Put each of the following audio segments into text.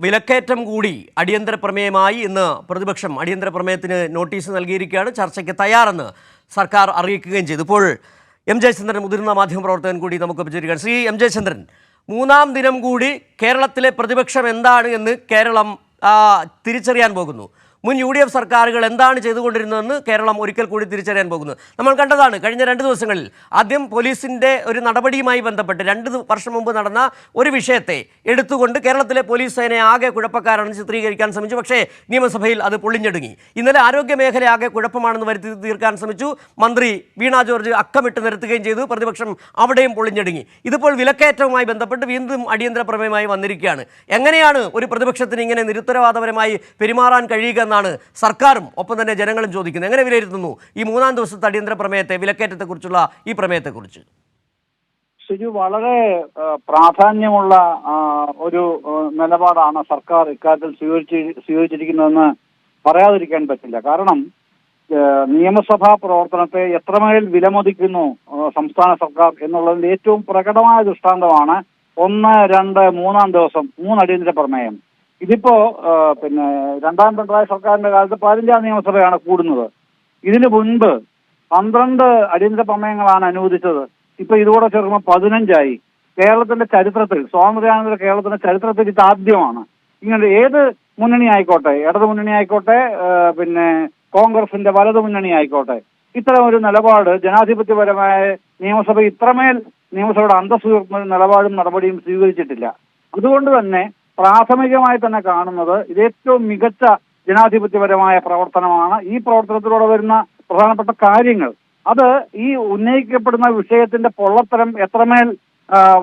വിലക്കയറ്റം കൂടി അടിയന്തര പ്രമേയമായി ഇന്ന് പ്രതിപക്ഷം അടിയന്തര പ്രമേയത്തിന് നോട്ടീസ് നൽകിയിരിക്കുകയാണ്. ചർച്ചയ്ക്ക് തയ്യാറെന്ന് സർക്കാർ അറിയിക്കുകയും ചെയ്തു. ഇപ്പോൾ എം ജയചന്ദ്രൻ, മുതിർന്ന മാധ്യമപ്രവർത്തകൻ കൂടി നമുക്ക് ചേരുകയാണ്. ശ്രീ എം ജയചന്ദ്രൻ, മൂന്നാം ദിനം കൂടി കേരളത്തിലെ പ്രതിപക്ഷം എന്താണ് എന്ന് കേരളം തിരിച്ചറിയാൻ പോകുന്നു. മുൻ UDF സർക്കാരുകൾ എന്താണ് ചെയ്തുകൊണ്ടിരുന്നതെന്ന് കേരളം ഒരിക്കൽ കൂടി തിരിച്ചറിയാൻ പോകുന്നു. നമ്മൾ കണ്ടതാണ് കഴിഞ്ഞ 2 ദിവസങ്ങളിൽ. ആദ്യം പോലീസിൻ്റെ ഒരു നടപടിയുമായി ബന്ധപ്പെട്ട് 2 വർഷം മുമ്പ് നടന്ന ഒരു വിഷയത്തെ എടുത്തുകൊണ്ട് കേരളത്തിലെ പോലീസ് സേനയെ ആകെ കുഴപ്പക്കാരാണെന്ന് ചിത്രീകരിക്കാൻ ശ്രമിച്ചു. പക്ഷേ നിയമസഭയിൽ അത് പൊളിഞ്ഞൊടുങ്ങി. ഇന്നലെ ആരോഗ്യ മേഖല ആകെ കുഴപ്പമാണെന്ന് വരുത്തി തീർക്കാൻ ശ്രമിച്ചു. മന്ത്രി വീണ ജോർജ് അക്കമിട്ട് നിരത്തുകയും ചെയ്തു. പ്രതിപക്ഷം അവിടെയും പൊളിഞ്ഞൊടുങ്ങി. ഇതിപ്പോൾ വിലക്കയറ്റവുമായി ബന്ധപ്പെട്ട് വീണ്ടും അടിയന്തര പ്രമേയമായി വന്നിരിക്കുകയാണ്. എങ്ങനെയാണ് ഒരു പ്രതിപക്ഷത്തിന് ഇങ്ങനെ നിരുത്തരവാദപരമായി പെരുമാറാൻ കഴിയുക എന്നാണ് സർക്കാരും ഒപ്പം തന്നെ ജനങ്ങളും ചോദിക്കുന്നത്. എങ്ങനെ വിലയിരുത്തുന്നു ഈ 3-ാം ദിവസത്തെ അടിയന്തര പ്രമേയത്തെ, വിലക്കയറ്റത്തെക്കുറിച്ചുള്ള ഈ പ്രമേയത്തെക്കുറിച്ച്? ശരി, വളരെ പ്രാധാന്യമുള്ള ഒരു നിലപാടാണ് സർക്കാർ ഇക്കാര്യത്തിൽ സ്വീകരിച്ചിരിക്കുന്നതെന്ന് പറയാതിരിക്കാൻ പറ്റില്ല. കാരണം നിയമസഭാ പ്രവർത്തനത്തെ എത്രമേൽ വിലമതിക്കുന്നു സംസ്ഥാന സർക്കാർ എന്നുള്ളതിന്റെ ഏറ്റവും പ്രകടമായ ദൃഷ്ടാന്തമാണ് 1, 2, 3-ാം ദിവസം 3 അടിയന്തര പ്രമേയം. ഇതിപ്പോ രണ്ടാം പിണറായി സർക്കാരിന്റെ കാലത്ത് 15-ാം നിയമസഭയാണ് കൂടുന്നത്. ഇതിനു മുൻപ് 12 അടിയന്തര പ്രമേയങ്ങളാണ് അനുവദിച്ചത്. ഇപ്പൊ ഇതോടെ ചേർക്കുമ്പോൾ 15ആയി. കേരളത്തിന്റെ ചരിത്രത്തിൽ, സ്വാതന്ത്ര്യാനന്തര കേരളത്തിന്റെ ചരിത്രത്തിൽ ഇത് ആദ്യമാണ്. ഇങ്ങനെ ഏത് മുന്നണി ആയിക്കോട്ടെ, ഇടതു മുന്നണി ആയിക്കോട്ടെ, കോൺഗ്രസിന്റെ വലതു മുന്നണി ആയിക്കോട്ടെ, ഇത്തരം ഒരു നിലപാട് ജനാധിപത്യപരമായ നിയമസഭ ഇത്രമേൽ നിയമസഭയുടെ അന്തസ്സ് ഉയർത്തുന്ന നിലപാടും നടപടിയും സ്വീകരിച്ചിട്ടില്ല. അതുകൊണ്ട് തന്നെ പ്രാഥമികമായി തന്നെ കാണുന്നത് ഇത് ഏറ്റവും മികച്ച ജനാധിപത്യപരമായ പ്രവർത്തനമാണ്. ഈ പ്രവർത്തനത്തിലൂടെ വരുന്ന പ്രധാനപ്പെട്ട കാര്യങ്ങൾ, അത് ഈ ഉന്നയിക്കപ്പെടുന്ന വിഷയത്തിന്റെ പൊള്ളത്തരം എത്രമേൽ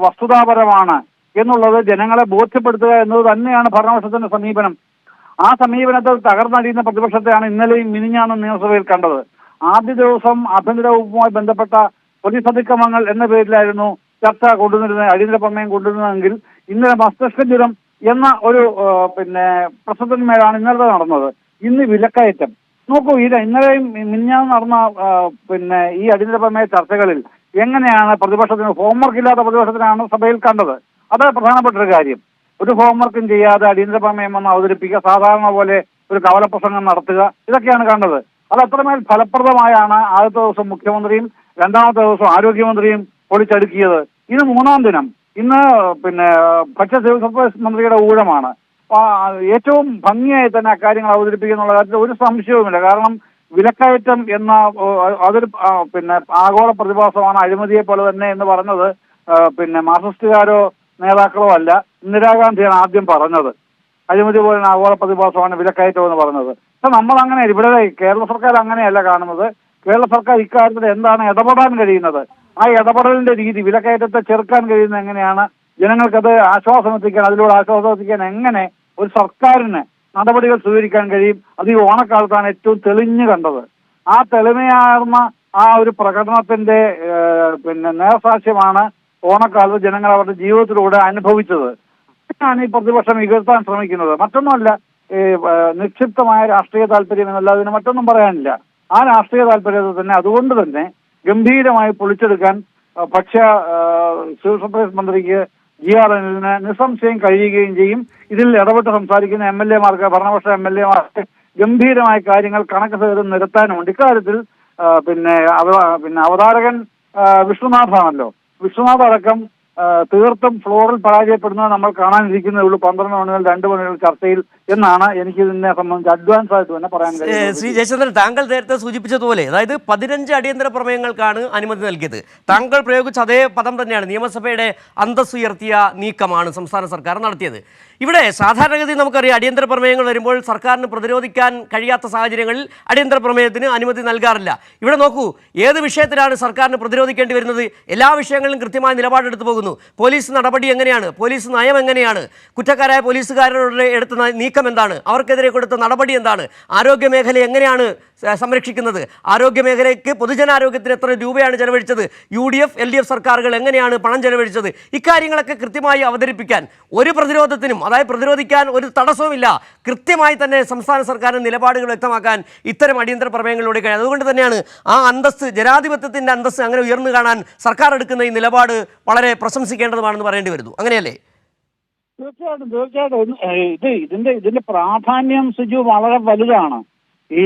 വസ്തുതാപരമാണ് എന്നുള്ളത് ജനങ്ങളെ ബോധ്യപ്പെടുത്തുക എന്നത് തന്നെയാണ് ഭരണപക്ഷത്തിന്റെ സമീപനം. ആ സമീപനത്തിൽ തകർന്നടിയുന്ന പ്രതിപക്ഷത്തെയാണ് ഇന്നലെയും മിനിഞ്ഞാന്നും നിയമസഭയിൽ കണ്ടത്. ആദ്യ ദിവസം ആഭ്യന്തര വകുപ്പുമായി ബന്ധപ്പെട്ട പോലീസ് അതിക്രമങ്ങൾ എന്ന പേരിലായിരുന്നു ചർച്ച കൊണ്ടുവന്നിരുന്നത്, അടിയന്തര പ്രമേയം കൊണ്ടുവരുന്നതെങ്കിൽ ഇന്നലെ മസ്തിഷ്ക ജ്വരം എന്ന ഒരു പ്രശ്നത്തിന്മേലാണ് ഇന്നലെ നടന്നത്. ഇന്ന് വിലക്കയറ്റം നോക്കൂ. ഇന്നലെയും മിനിഞ്ഞാന്ന് നടന്ന ഈ അടിയന്തര പ്രമേയ ചർച്ചകളിൽ എങ്ങനെയാണ് പ്രതിപക്ഷത്തിന് ഹോംവർക്ക് ഇല്ലാത്ത പ്രതിപക്ഷത്തിനാണ് സഭയിൽ കണ്ടത്. അത് പ്രധാനപ്പെട്ട ഒരു കാര്യം. ഒരു ഹോംവർക്കും ചെയ്യാതെ അടിയന്തര പ്രമേയം വന്ന് അവതരിപ്പിക്കുക, സാധാരണ പോലെ ഒരു കവലപ്രസംഗം നടത്തുക, ഇതൊക്കെയാണ് കണ്ടത്. അത് അത്രമേൽ ഫലപ്രദമായാണ് ആദ്യത്തെ ദിവസം മുഖ്യമന്ത്രിയും 2ാമത്തെ ദിവസം ആരോഗ്യമന്ത്രിയും പൊളിച്ചടുക്കിയത്. ഇത് 3-ാം ദിനം. ഇന്ന് ഭക്ഷ്യ സിവിൽ സപ്ലൈസ് മന്ത്രിയുടെ ഊഴമാണ്. ഏറ്റവും ഭംഗിയായി തന്നെ അക്കാര്യങ്ങൾ അവതരിപ്പിക്കുന്നുള്ള കാര്യത്തിൽ ഒരു സംശയവുമില്ല. കാരണം വിലക്കയറ്റം എന്ന അതൊരു ആഗോള പ്രതിഭാസമാണ്, അഴിമതിയെ പോലെ തന്നെ എന്ന് പറഞ്ഞത് മാർക്സിസ്റ്റുകാരോ നേതാക്കളോ അല്ല, ഇന്ദിരാഗാന്ധിയാണ് ആദ്യം പറഞ്ഞത്. അഴിമതി പോലെ ആഗോള പ്രതിഭാസമാണ് വിലക്കയറ്റം എന്ന് പറഞ്ഞത്. പക്ഷെ നമ്മൾ അങ്ങനെ, ഇവിടെ കേരള സർക്കാർ അങ്ങനെയല്ല കാണുന്നത്. കേരള സർക്കാർ ഇക്കാര്യത്തിൽ എന്താണ് ഇടപെടാൻ കഴിയുന്നത്, ആ ഇടപെടലിന്റെ രീതി, വിലക്കയറ്റത്തെ ചെറുക്കാൻ കഴിയുന്നത് എങ്ങനെയാണ്, ജനങ്ങൾക്കത് ആശ്വാസമെത്തിക്കാൻ, അതിലൂടെ ആശ്വാസമെത്തിക്കാൻ എങ്ങനെ ഒരു സർക്കാരിന് നടപടികൾ സ്വീകരിക്കാൻ കഴിയും, അത് ഈ ഓണക്കാലത്താണ് ഏറ്റവും തെളിഞ്ഞു കണ്ടത്. ആ തെളിമയാർന്ന ആ ഒരു പ്രകടനത്തിന്റെ നേർസാക്ഷ്യമാണ് ഓണക്കാലത്ത് ജനങ്ങൾ അവരുടെ ജീവിതത്തിലൂടെ അനുഭവിച്ചത്. ആണ് ഈ പ്രതിപക്ഷം ഇകഴ്ത്താൻ ശ്രമിക്കുന്നത്. മറ്റൊന്നുമല്ല, നിക്ഷിപ്തമായ രാഷ്ട്രീയ താല്പര്യം എന്നല്ല, അതിന് മറ്റൊന്നും പറയാനില്ല. ആ രാഷ്ട്രീയ താല്പര്യത്തെ തന്നെ അതുകൊണ്ട് തന്നെ ഗംഭീരമായി പൊളിച്ചെടുക്കാൻ ഭക്ഷ്യ സിവിൽ സപ്ലൈസ് മന്ത്രിക്ക് GR അനിലിന് നിസ്സംശയം കഴിയുകയും ചെയ്യും. ഇതിൽ ഇടപെട്ട് സംസാരിക്കുന്ന MLA-മാർക്ക്, ഭരണപക്ഷ MLA-മാർക്ക് ഗംഭീരമായ കാര്യങ്ങൾ കണക്ക് സഹിതം നിരത്താനുമുണ്ട്. ഇക്കാര്യത്തിൽ അവതാരകൻ വിഷ്ണുനാഥാണല്ലോ. വിഷ്ണുനാഥ് അടക്കം തീർത്തും ഫ്ലോറിൽ പരാജയപ്പെടുന്നത് നമ്മൾ കാണാനിരിക്കുന്നേ ഉള്ളൂ. 12 മണി മുതൽ 2 മണി വരെ ചർച്ചയിൽ എന്നാണ് എനിക്ക് ഇതിനെ സംബന്ധിച്ച് അഡ്വാൻസ് ആയിട്ട് തന്നെ പറയാൻ കഴിയും. ശ്രീ ജയചന്ദ്രൻ, താങ്കൾ നേരത്തെ സൂചിപ്പിച്ചതുപോലെ, അതായത് 15 അടിയന്തര പ്രമേയങ്ങൾക്കാണ് അനുമതി നൽകിയത്. താങ്കൾ പ്രയോഗിച്ച അതേ പദം തന്നെയാണ്, നിയമസഭയുടെ അന്തസ്സുയർത്തിയ നീക്കമാണ് സംസ്ഥാന സർക്കാർ നടത്തിയത്. ഇവിടെ സാധാരണഗതി നമുക്കറിയാം, അടിയന്തര പ്രമേയങ്ങൾ വരുമ്പോൾ സർക്കാരിന് പ്രതിരോധിക്കാൻ കഴിയാത്ത സാഹചര്യങ്ങളിൽ അടിയന്തര പ്രമേയത്തിന് അനുമതി നൽകാറില്ല. ഇവിടെ നോക്കൂ, ഏത് വിഷയത്തിലാണ് സർക്കാരിന് പ്രതിരോധിക്കേണ്ടി വരുന്നത്? എല്ലാ വിഷയങ്ങളിലും കൃത്യമായ നിലപാടെടുത്തു പോകുന്നു. പോലീസ് നടപടി എങ്ങനെയാണ്, പോലീസ് നയം എങ്ങനെയാണ്, കുറ്റക്കാരായ പോലീസുകാരുടെ എടുത്ത നീക്കം എന്താണ്, അവർക്കെതിരെ കൊടുത്ത നടപടി എന്താണ്, ആരോഗ്യ മേഖല എങ്ങനെയാണ് സംരക്ഷിക്കുന്നത്, ആരോഗ്യ മേഖലയ്ക്ക് പൊതുജനാരോഗ്യത്തിന് എത്ര രൂപയാണ് ചെലവഴിച്ചത്, UDF LDF സർക്കാരുകൾ എങ്ങനെയാണ് പണം ചെലവഴിച്ചത്, ഇക്കാര്യങ്ങളൊക്കെ കൃത്യമായി അവതരിപ്പിക്കാൻ ഒരു പ്രതിരോധത്തിനും, അതായത് പ്രതിരോധിക്കാൻ ഒരു തടസ്സവുമില്ല. കൃത്യമായി തന്നെ സംസ്ഥാന സർക്കാരിന് നിലപാടുകൾ വ്യക്തമാക്കാൻ ഇത്തരം അടിയന്തര പ്രമേയങ്ങളിലൂടെ കഴിയും. അതുകൊണ്ട് തന്നെയാണ് ആ അന്തസ്സ്, ജനാധിപത്യത്തിൻ്റെ അന്തസ്സ് അങ്ങനെ ഉയർന്നു കാണാൻ സർക്കാർ എടുക്കുന്ന ഈ നിലപാട് വളരെ പ്രശംസിക്കേണ്ടതുമാണെന്ന് പറയേണ്ടി വരുന്നു. അങ്ങനെയല്ലേ? തീർച്ചയായിട്ടും ഇതിന്റെ പ്രാധാന്യം സിജു വളരെ വലുതാണ്. ഈ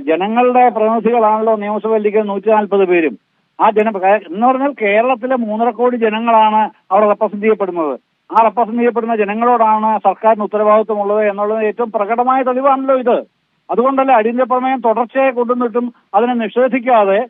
ജനങ്ങളുടെ പ്രതിനിധികളാണല്ലോ നിയമസഭയിലേക്ക് 140 പേരും. എന്ന് പറഞ്ഞാൽ കേരളത്തിലെ 3.5 കോടി ജനങ്ങളാണ് അവിടെ റെപ്രസെന്റ് ചെയ്യപ്പെടുന്നത്. ആ റെപ്രസെന്റ് ചെയ്യപ്പെടുന്ന ജനങ്ങളോടാണ് സർക്കാരിന് ഉത്തരവാദിത്വമുള്ളത് എന്നുള്ളത് ഏറ്റവും പ്രകടമായ തെളിവാണല്ലോ ഇത്. അതുകൊണ്ടല്ലേ അടിയന്തര പ്രമേയം തുടർച്ചയായി കൊണ്ടുവന്നിട്ടും അതിനെ നിഷേധിക്കാതെ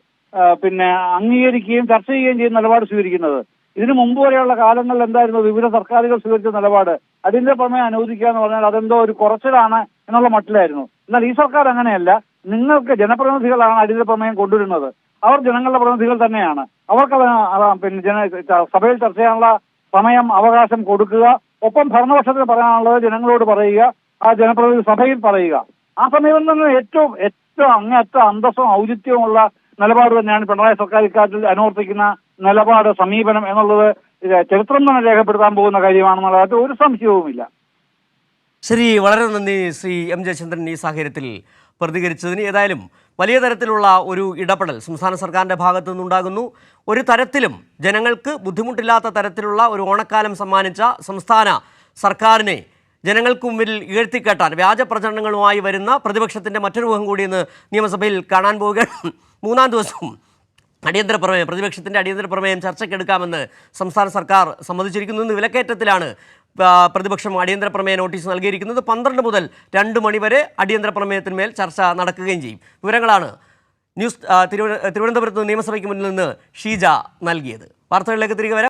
അംഗീകരിക്കുകയും ചർച്ച ചെയ്യുകയും ചെയ്യുന്ന നിലപാട് സ്വീകരിക്കുന്നത്. ഇതിനു മുമ്പ് വരെയുള്ള കാലങ്ങളിൽ എന്തായിരുന്നു വിവിധ സർക്കാരുകൾ സ്വീകരിച്ച നിലപാട്? അടിയന്തര പ്രമേയം അനുവദിക്കുക എന്ന് പറഞ്ഞാൽ അതെന്തോ ഒരു കുറച്ചിലാണ് എന്നുള്ള മട്ടിലായിരുന്നു. എന്നാൽ ഈ സർക്കാർ അങ്ങനെയല്ല. നിങ്ങൾക്ക് ജനപ്രതിനിധികളാണ് അടിയന്തര പ്രമേയം കൊണ്ടുവരുന്നത്. അവർ ജനങ്ങളുടെ പ്രതിനിധികൾ തന്നെയാണ്. അവർക്ക് സഭയിൽ ചർച്ച ചെയ്യാനുള്ള സമയം അവകാശം കൊടുക്കുക. ഒപ്പം ഭരണപക്ഷത്തിന് പറയാനുള്ളത് ജനങ്ങളോട് പറയുക, ആ ജനപ്രതിനിധി സഭയിൽ പറയുക. ആ സമയം തന്നെ ഏറ്റവും അങ്ങേയറ്റ അന്തസ്സും ഔചിത്യവുമുള്ള നിലപാട് തന്നെയാണ് പിണറായി സർക്കാർ ഇക്കാര്യത്തിൽ അനുവർത്തിക്കുന്ന നിലപാട്, സമീപനം എന്നുള്ളത് ചരിത്രം തന്നെ രേഖപ്പെടുത്താൻ പോകുന്ന കാര്യമാണെന്നുള്ള കാര്യത്തിൽ ഒരു സംശയവുമില്ല. ശരി, വളരെ നന്ദി ശ്രീ എം ജയചന്ദ്രൻ ഈ സാഹചര്യത്തിൽ പ്രതികരിച്ചതിന്. ഏതായാലും വലിയ തരത്തിലുള്ള ഒരു ഇടപെടൽ സംസ്ഥാന സർക്കാരിൻ്റെ ഭാഗത്തു നിന്നുണ്ടാകുന്നു. ഒരു തരത്തിലും ജനങ്ങൾക്ക് ബുദ്ധിമുട്ടില്ലാത്ത തരത്തിലുള്ള ഒരു ഓണക്കാലം സമ്മാനിച്ച സംസ്ഥാന സർക്കാരിനെ ജനങ്ങൾക്ക് മുമ്പിൽ ഉയർത്തിക്കെട്ടാൻ വ്യാജ പ്രചരണങ്ങളുമായി വരുന്ന പ്രതിപക്ഷത്തിൻ്റെ മറ്റൊരു മുഖം കൂടി ഇന്ന് നിയമസഭയിൽ കാണാൻ പോവുകയാണ്. 3-ാം ദിവസവും പ്രതിപക്ഷത്തിൻ്റെ അടിയന്തര പ്രമേയം ചർച്ചയ്ക്കെടുക്കാമെന്ന് സംസ്ഥാന സർക്കാർ സമ്മതിച്ചിരിക്കുന്നു. ഇന്ന് വിലക്കയറ്റത്തിലാണ് പ്രതിപക്ഷം അടിയന്തര പ്രമേയ നോട്ടീസ് നൽകിയിരിക്കുന്നത്. 12 മുതൽ 2 മണി വരെ അടിയന്തര പ്രമേയത്തിന്മേൽ ചർച്ച നടക്കുകയും ചെയ്യും. വിവരങ്ങളാണ് തിരുവനന്തപുരത്ത് നിയമസഭയ്ക്ക് മുന്നിൽ നിന്ന് ഷീജ നൽകിയത്. വാർത്തകളിലേക്ക് തിരികെ വരാം.